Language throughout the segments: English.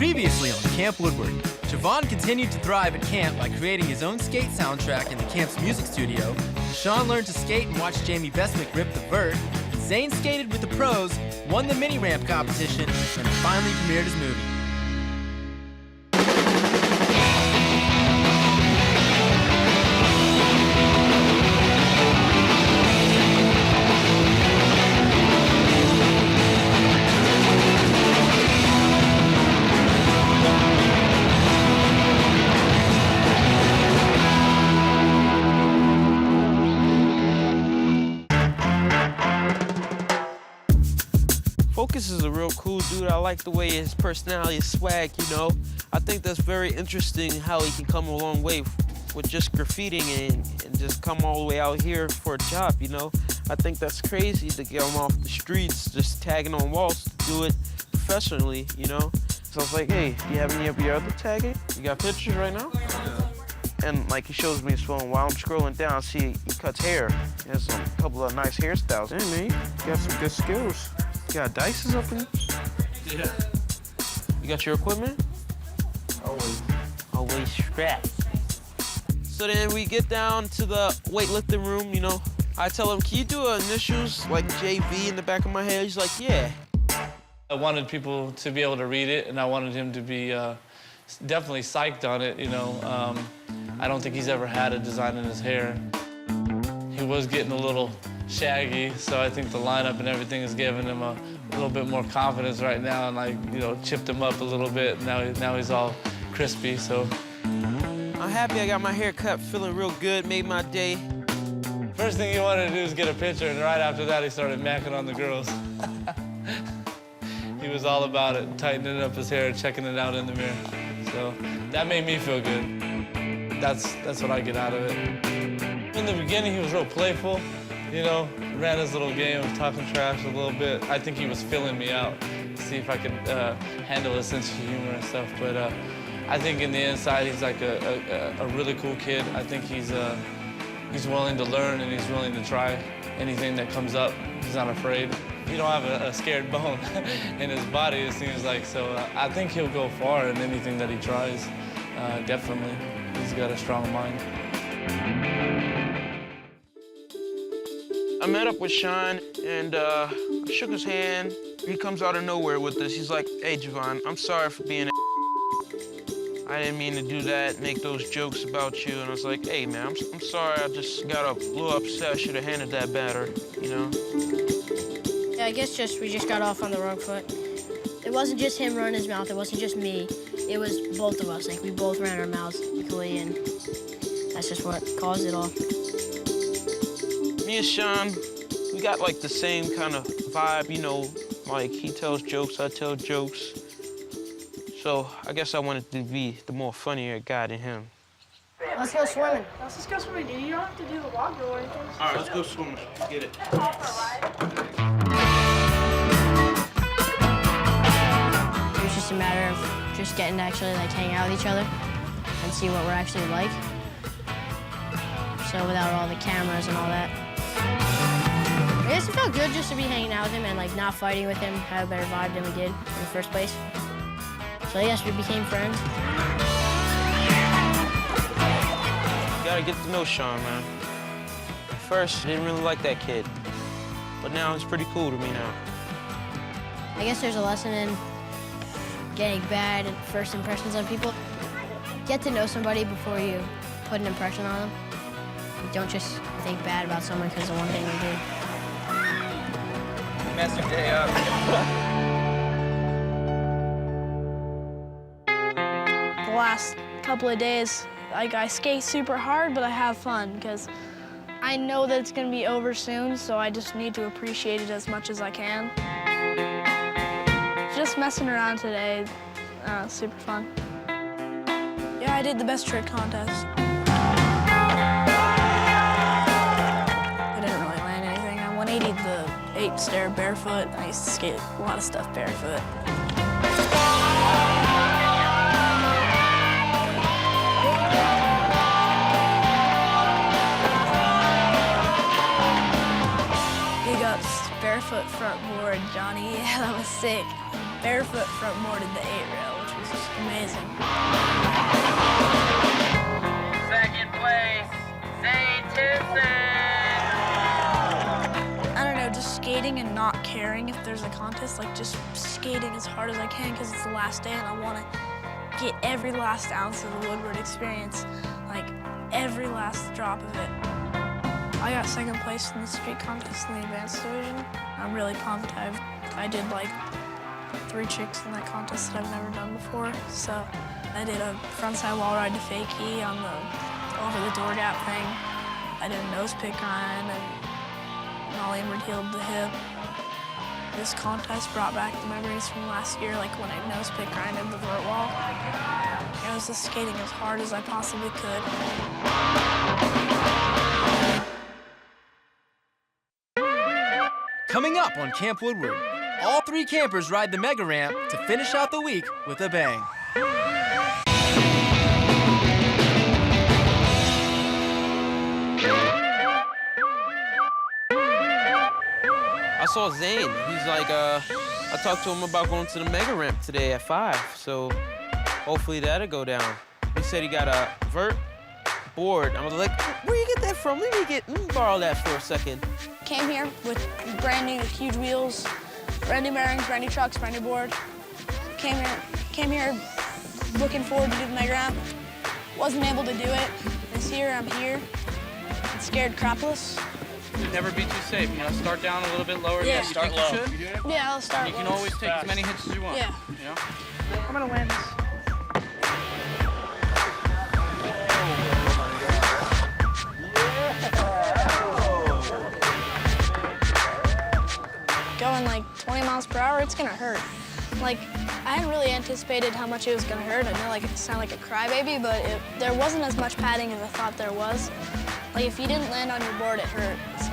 Previously on Camp Woodward, Jovon continued to thrive at camp by creating his own skate soundtrack in the camp's music studio. Sean learned to skate and watched Jamie Besmick rip the vert. Zane skated with the pros, won the mini ramp competition, and finally premiered his movie. Focus is a real cool dude. I like the way his personality is swag, you know. I think that's very interesting how he can come a long way with just graffitiing and just come all the way out here for a job, you know. I think that's crazy to get him off the streets, just tagging on walls to do it professionally, you know. So I was like, hey, do you have any of your other tagging? You got pictures right now? And like he shows me his phone while I'm scrolling down, I see he cuts hair. He has a couple of nice hairstyles. Hey man, you got some good skills. You got dices up in? Yeah. You got your equipment? Always. Always strapped. So then we get down to the weightlifting room, you know. I tell him, can you do initials like JV in the back of my head? He's like, yeah. I wanted people to be able to read it, and I wanted him to be definitely psyched on it, you know. I don't think he's ever had a design in his hair. He was getting a little shaggy, so I think the lineup and everything is giving him a little bit more confidence right now, and like, you know, chipped him up a little bit. Now he's all crispy, so. I'm happy I got my hair cut, feeling real good, made my day. First thing he wanted to do was get a picture, and right after that, he started macking on the girls. He was all about it, tightening up his hair, checking it out in the mirror. So that made me feel good. That's what I get out of it. In the beginning, he was real playful. You know, ran his little game of talking trash a little bit. I think he was filling me out to see if I could handle his sense of humor and stuff. But I think in the inside, he's like a really cool kid. I think he's willing to learn and he's willing to try anything that comes up. He's not afraid. He don't have a scared bone in his body, it seems like. So I think he'll go far in anything that he tries, definitely. He's got a strong mind. I met up with Sean, and I shook his hand. He comes out of nowhere with this. He's like, hey, Jovon, I'm sorry for being I didn't mean to do that, make those jokes about you. And I was like, hey, man, I'm sorry. I just got a little upset. I should have handled that better, you know? Yeah, I guess we just got off on the wrong foot. It wasn't just him running his mouth. It wasn't just me. It was both of us. Like, we both ran our mouths equally, and that's just what caused it all. Me and Sean, we got like the same kind of vibe, you know, like he tells jokes, I tell jokes. So I guess I wanted to be the more funnier guy than him. Let's go swimming. Let's just go swimming, dude. You don't have to do the log or anything. All right, let's go swimming. Get it. It was just a matter of just getting to actually like hang out with each other and see what we're actually like. So without all the cameras and all that. I guess it felt good just to be hanging out with him and like not fighting with him, have a better vibe than we did in the first place. So yes, we became friends. You gotta get to know Sean, man. At first, I didn't really like that kid, but now he's pretty cool to me now. I guess there's a lesson in getting bad first impressions on people. Get to know somebody before you put an impression on them. Don't just think bad about someone because of one thing they did. Mess your day up. The last couple of days, like, I skate super hard, but I have fun because I know that it's gonna be over soon, so I just need to appreciate it as much as I can. Just messing around today, super fun. Yeah, I did the best trick contest. I didn't really land anything. I 180'd the 8 stair barefoot. I used to skate a lot of stuff barefoot. Barefoot front board, Johnny. Yeah, that was sick. Barefoot front boarded the 8 rail, which was amazing. Second place, Zane Timpson. I don't know, just skating and not caring if there's a contest, like just skating as hard as I can because it's the last day and I want to get every last ounce of the Woodward experience, like every last drop of it. I got second place in the street contest in the advanced division. I'm really pumped. I did like 3 tricks in that contest that I've never done before. So I did a frontside wall ride to fakie on the over the door gap thing. I did a nose pick grind and nollie inward heel to the hip. This contest brought back the memories from last year, like when I nose pick grinded the vert wall. I was just skating as hard as I possibly could. Coming up on Camp Woodward, all 3 campers ride the mega ramp to finish out the week with a bang. I saw Zane. He's like, I talked to him about going to the mega ramp today at 5, so hopefully that'll go down. He said he got a vert board. I was like, where you get that from? Let me borrow that for a second. Came here with brand new huge wheels, brand new bearings, brand new trucks, brand new board. Came here looking forward to do the mega ramp. Wasn't able to do it. This year I'm here. I'm scared crapless. Never be too safe. You know, start down a little bit lower. Yeah. Start low. Yeah, I'll start. You can low. always take as many hits as you want. Yeah. You know? I'm gonna win this. Going like 20 miles per hour, it's gonna hurt. Like, I hadn't really anticipated how much it was gonna hurt. I know like it sounded like a crybaby, but there wasn't as much padding as I thought there was. Like if you didn't land on your board, it hurt. So.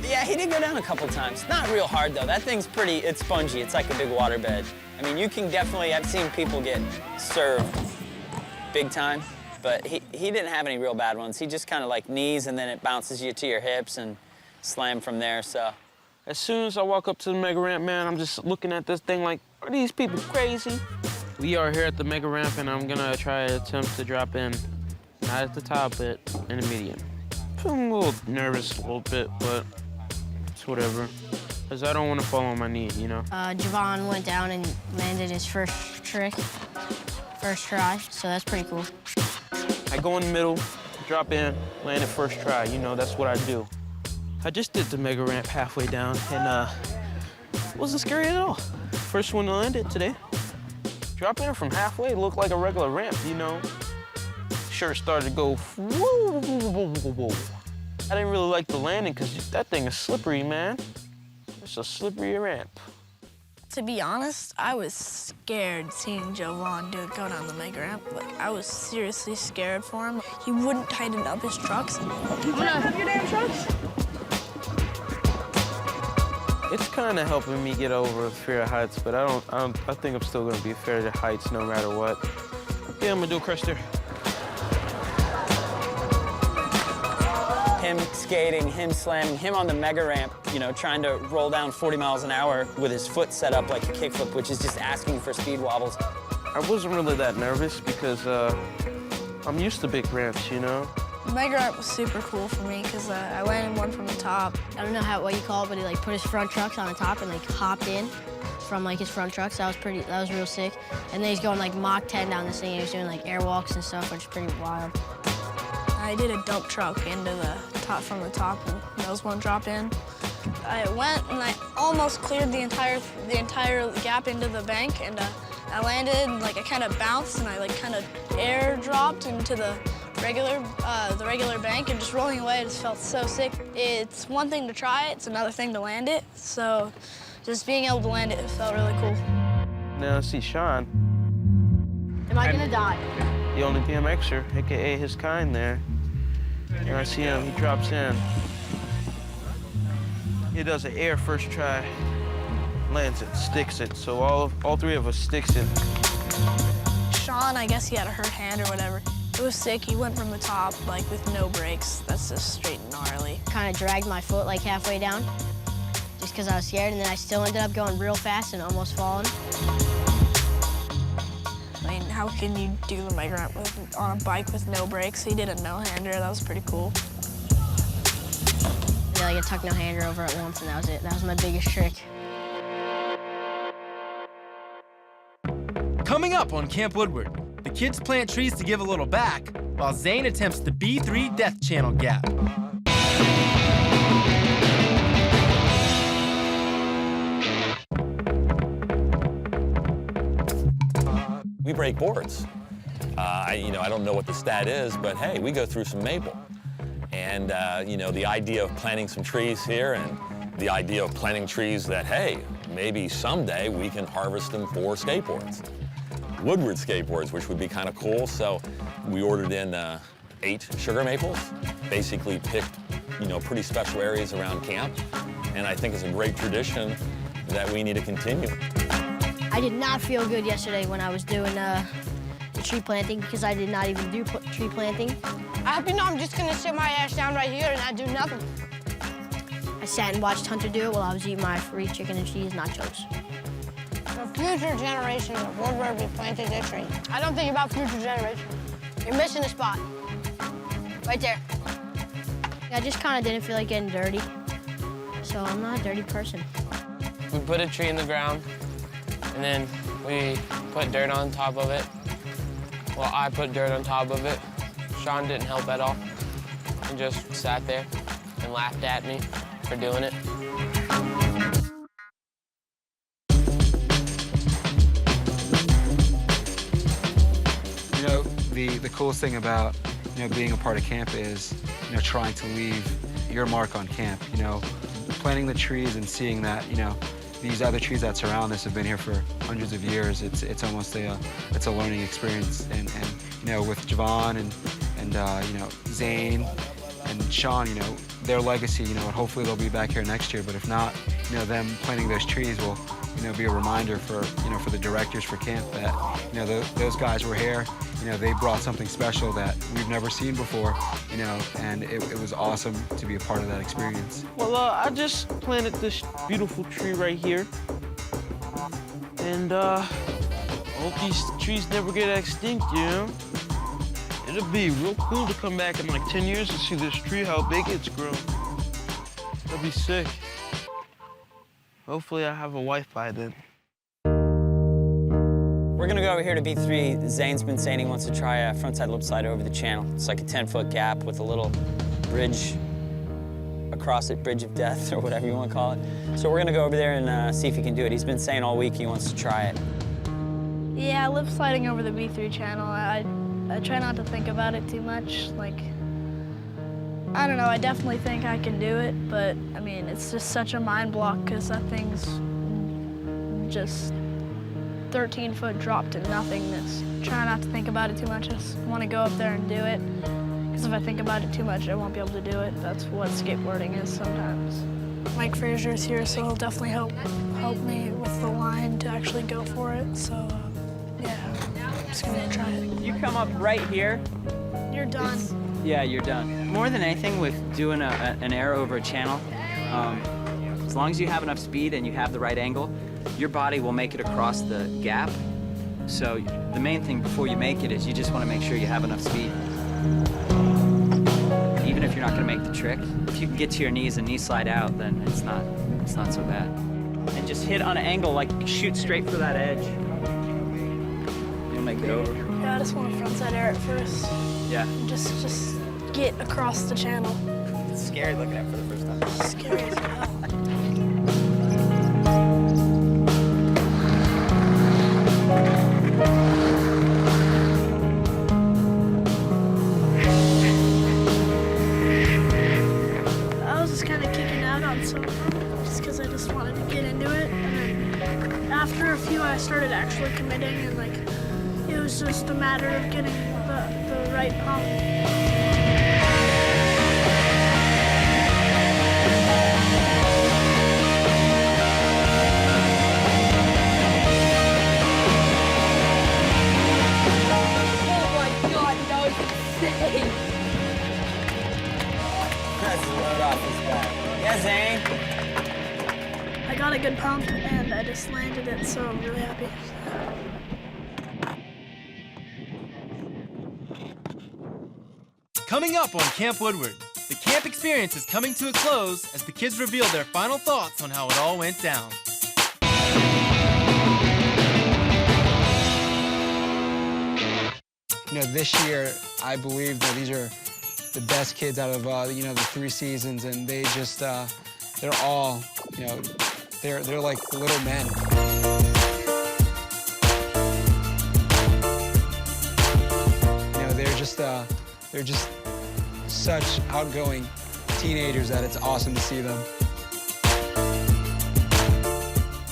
Yeah, he did go down a couple times. Not real hard though. That thing's it's spongy. It's like a big waterbed. I mean, you can definitely, I've seen people get served big time, but he didn't have any real bad ones. He just kind of like knees and then it bounces you to your hips and slam from there, so. As soon as I walk up to the mega ramp, man, I'm just looking at this thing like, are these people crazy? We are here at the mega ramp, and I'm gonna try to attempt to drop in, not at the top, but in the medium. I'm a little nervous a little bit, but it's whatever. Because I don't want to fall on my knee, you know? Jovon went down and landed his first trick, first try, so that's pretty cool. I go in the middle, drop in, land it first try. You know, that's what I do. I just did the mega ramp halfway down, and it wasn't scary at all. First one to land it today. Drop in from halfway, looked like a regular ramp, you know? Sure started to go, whoa, whoa, whoa, whoa. I didn't really like the landing because that thing is slippery, man. It's a slippery ramp. To be honest, I was scared seeing Jovon go down the mega ramp. Like, I was seriously scared for him. He wouldn't tighten up his trucks. You don't have your damn trucks? It's kind of helping me get over the fear of heights, but I think I'm still gonna be afraid of heights no matter what. Yeah, I'm gonna do a crush there. Him skating, him slamming, him on the mega ramp, you know, trying to roll down 40 miles an hour with his foot set up like a kickflip, which is just asking for speed wobbles. I wasn't really that nervous because I'm used to big ramps, you know? The mega ramp was super cool for me because I landed one from the top. I don't know what you call it, but he like put his front trucks on the top and like hopped in from like his front trucks. That was real sick. And then he's going like Mach 10 down this thing. And he was doing like airwalks and stuff, which is pretty wild. I did a dump truck into the top from the top, and nose one dropped in. I went and I almost cleared the entire gap into the bank, and I landed and like I kind of bounced and I like kind of air dropped into the regular bank, and just rolling away, it just felt so sick. It's one thing to try it, it's another thing to land it. So just being able to land it felt really cool. Now I see Sean, Am I gonna die? the only BMXer, AKA his kind there. And I see him, he drops in. He does an air first try, lands it, sticks it. So all 3 of us sticks it. Sean, I guess he had a hurt hand or whatever. It was sick. He went from the top, like, with no brakes. That's just straight gnarly. Kind of dragged my foot like halfway down just because I was scared, and then I still ended up going real fast and almost falling. I mean, how how can you do the mega ramp on a bike with no brakes. He did a no-hander. That was pretty cool. I did like a tuck no-hander over it once, and that was it. That was my biggest trick. Coming up on Camp Woodward, the kids plant trees to give a little back, while Zane attempts the B3 Death Channel gap. We break boards. I don't know what the stat is, but hey, we go through some maple. And, the idea of planting some trees here and the idea of planting trees that, hey, maybe someday we can harvest them for skateboards. Woodward skateboards, which would be kind of cool. So we ordered in 8 sugar maples, basically picked, pretty special areas around camp. And I think it's a great tradition that we need to continue. I did not feel good yesterday when I was doing the tree planting because I did not even do tree planting. I hope you know I'm just gonna sit my ass down right here and not do nothing. I sat and watched Hunter do it while I was eating my free chicken and cheese nachos. The future generations of Woodward be planted a tree. I don't think about future generations. You're missing a spot. Right there. I just kind of didn't feel like getting dirty, so I'm not a dirty person. We put a tree in the ground, and then we put dirt on top of it. Well, I put dirt on top of it. Sean didn't help at all. He just sat there and laughed at me for doing it. The coolest thing about being a part of camp is trying to leave your mark on camp. Planting the trees and seeing that these other trees that surround us have been here for hundreds of years. It's almost a learning experience. And with Jovon and Zane and Sean, their legacy, and hopefully they'll be back here next year. But if not, them planting those trees will be a reminder for for the directors for camp that those guys were here. They brought something special that we've never seen before. And it was awesome to be a part of that experience. Well, I just planted this beautiful tree right here. And I hope these trees never get extinct, It'll be real cool to come back in like 10 years and see this tree, how big it's grown. That'll be sick. Hopefully I have a wife by then. We're gonna go over here to B3. Zane's been saying he wants to try a frontside lip slide over the channel. It's like a 10-foot gap with a little bridge across it, bridge of death, or whatever you want to call it. So we're gonna go over there and see if he can do it. He's been saying all week he wants to try it. Yeah, lip sliding over the B3 channel, I try not to think about it too much. Like, I don't know, I definitely think I can do it, but I mean, it's just such a mind block because that thing's just 13-foot drop to nothingness. Try not to think about it too much. I just want to go up there and do it. Because if I think about it too much, I won't be able to do it. That's what skateboarding is sometimes. Mike Frazier's here, so he'll definitely help me with the line to actually go for it. So, yeah, I'm just gonna try it. You come up right here. You're done. Yeah, you're done. More than anything with doing an arrow over a channel, as long as you have enough speed and you have the right angle, your body will make it across the gap. So the main thing before you make it is you just want to make sure you have enough speed. Even if you're not going to make the trick, if you can get to your knees and knee slide out, then it's not so bad. And just hit on an angle, like shoot straight for that edge. You'll make it over. Yeah, I just want to frontside air it first. Yeah. Just get across the channel. It's scary looking at it for the first time. Scary as hell. I was just kind of kicking out on some just because I just wanted to get into it. And then after a few, I started actually committing, and like it was just a matter of getting the right pump. That's the load off his back. Yeah, Zane. I got a good pump, and I just landed it, so I'm really happy. Coming up on Camp Woodward, the camp experience is coming to a close as the kids reveal their final thoughts on how it all went down. You know, this year, I believe that these are the best kids out of, the 3 seasons, and they just, they're all, they're like little men. They're just such outgoing teenagers that it's awesome to see them.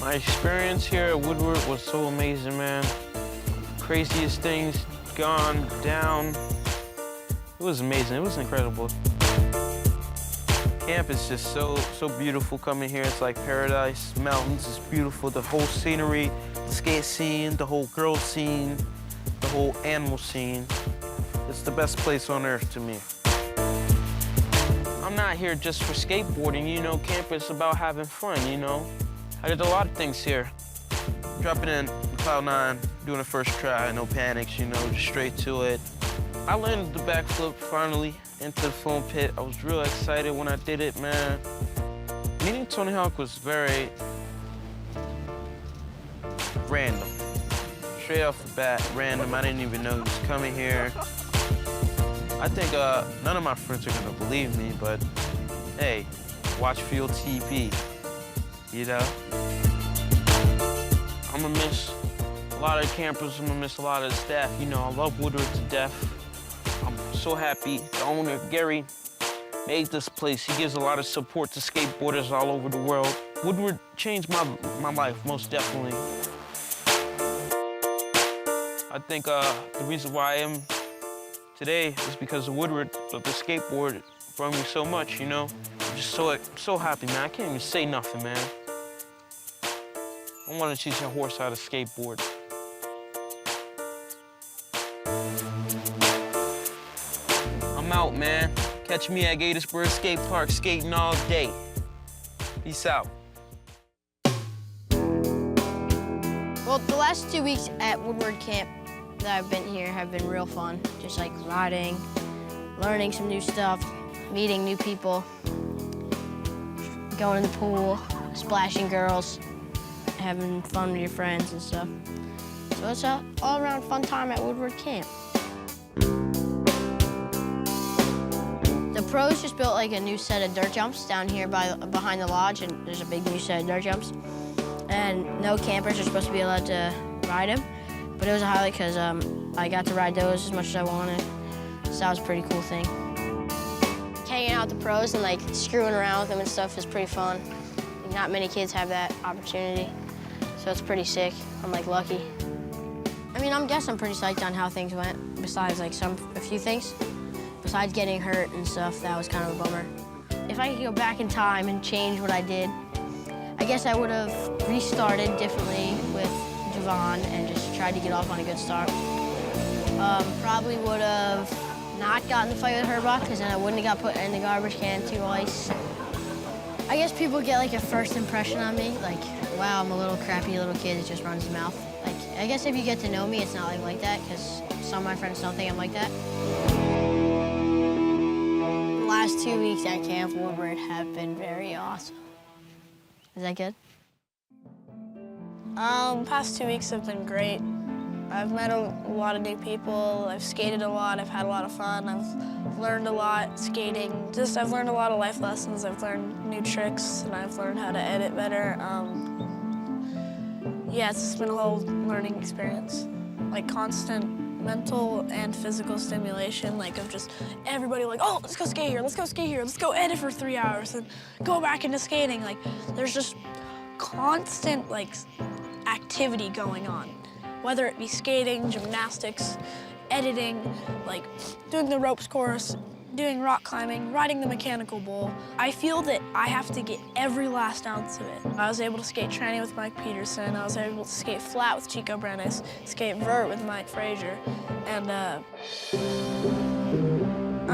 My experience here at Woodward was so amazing, man. Craziest things gone down. It was amazing. It was incredible. Camp is just so beautiful coming here. It's like paradise. Mountains is beautiful. The whole scenery, the skate scene, the whole girl scene, the whole animal scene. It's the best place on earth to me. I'm not here just for skateboarding, camp is about having fun, I did a lot of things here. Dropping in Cloud 9, doing the first try, no panics, just straight to it. I landed the backflip finally into the foam pit. I was real excited when I did it, man. Meeting Tony Hawk was very random. Straight off the bat, random. I didn't even know he was coming here. I think none of my friends are gonna believe me, but hey, watch Field TV, I'm gonna miss a lot of campers, I'm gonna miss a lot of the staff. I love Woodward to death. I'm so happy the owner, Gary, made this place. He gives a lot of support to skateboarders all over the world. Woodward changed my life, most definitely. I think the reason why I am today is because of Woodward, but the skateboard brought me so much, I'm just so happy, man. I can't even say nothing, man. I want to teach a horse how to skateboard. I'm out, man. Catch me at Gaithersburg Skate Park skating all day. Peace out. Well, the last 2 weeks at Woodward Camp that I've been here have been real fun. Just like riding, learning some new stuff, meeting new people, going in the pool, splashing girls, having fun with your friends and stuff. So it's an all-around fun time at Woodward Camp. The pros just built like a new set of dirt jumps down here behind the lodge, and there's a big new set of dirt jumps. And no campers are supposed to be allowed to ride them. But it was a highlight because I got to ride those as much as I wanted. So that was a pretty cool thing. Hanging out with the pros and like screwing around with them and stuff is pretty fun. Not many kids have that opportunity. So it's pretty sick. I'm like lucky. I guess I'm pretty psyched on how things went, besides like a few things. Besides getting hurt and stuff, that was kind of a bummer. If I could go back in time and change what I did, I guess I would have restarted differently with Jovon and just tried to get off on a good start. Probably would have not gotten the fight with Herbach, because then I wouldn't have got put in the garbage can twice. I guess people get like a first impression on me, like, wow, I'm a little crappy little kid that just runs his mouth. Like, I guess if you get to know me, it's not like that, because some of my friends don't think I'm like that. The last 2 weeks at Camp Woodward have been very awesome. Is that good? Past 2 weeks have been great. I've met a lot of new people, I've skated a lot, I've had a lot of fun, I've learned a lot skating. I've learned a lot of life lessons, I've learned new tricks, and I've learned how to edit better. Yeah, it's just been a whole learning experience. Like constant mental and physical stimulation, like of just everybody like, oh, let's go skate here, let's go skate here, let's go edit for 3 hours and go back into skating. Like, there's just constant like activity going on, whether it be skating, gymnastics, editing, like doing the ropes course, doing rock climbing, riding the mechanical bull. I feel that I have to get every last ounce of it. I was able to skate tranny with Mike Peterson. I was able to skate flat with Chico Brenes, skate vert with Mike Frazier. And I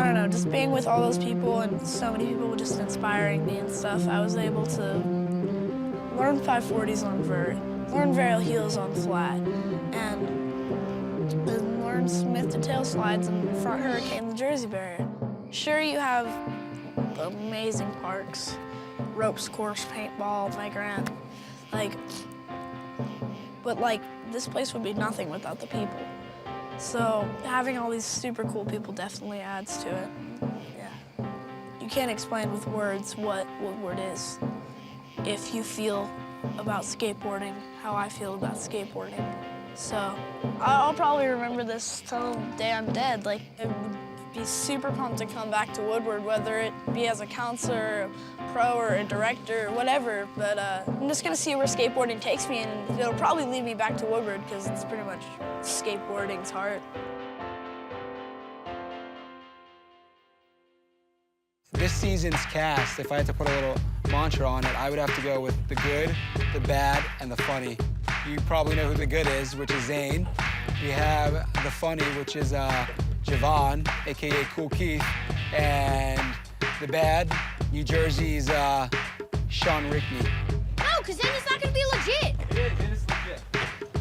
don't know, just being with all those people and so many people just inspiring me and stuff, I was able to learn 540s on vert, learn varial heels on flat, and learn Smith to tail slides and front hurricane the Jersey barrier. Sure, you have amazing parks, ropes course, paintball, playground, but this place would be nothing without the people. So having all these super cool people definitely adds to it. Yeah. You can't explain with words what Woodward is. If you feel about skateboarding how I feel about skateboarding. So I'll probably remember this till the day I'm dead. It would be super pumped to come back to Woodward, whether it be as a counselor, a pro, or a director, whatever. But I'm just gonna see where skateboarding takes me, and it'll probably lead me back to Woodward because it's pretty much skateboarding's heart. This season's cast, if I had to put a little mantra on it, I would have to go with the good, the bad, and the funny. You probably know who the good is, which is Zane. We have the funny, which is Jovon, AKA Cool Keith. And the bad, New Jersey's Sean Rickney. No, because then it's not going to be legit. It is legit.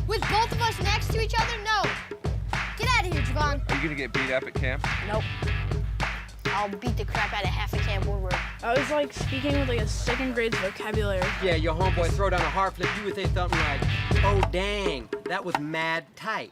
With both of us next to each other, no. Get out of here, Jovon. Are you gonna get beat up at camp? Nope. I'll beat the crap out of half of Camp Woodward. I was speaking with a second grade vocabulary. Yeah, your homeboy throw down a hard flip, you would say something like, oh dang, that was mad tight.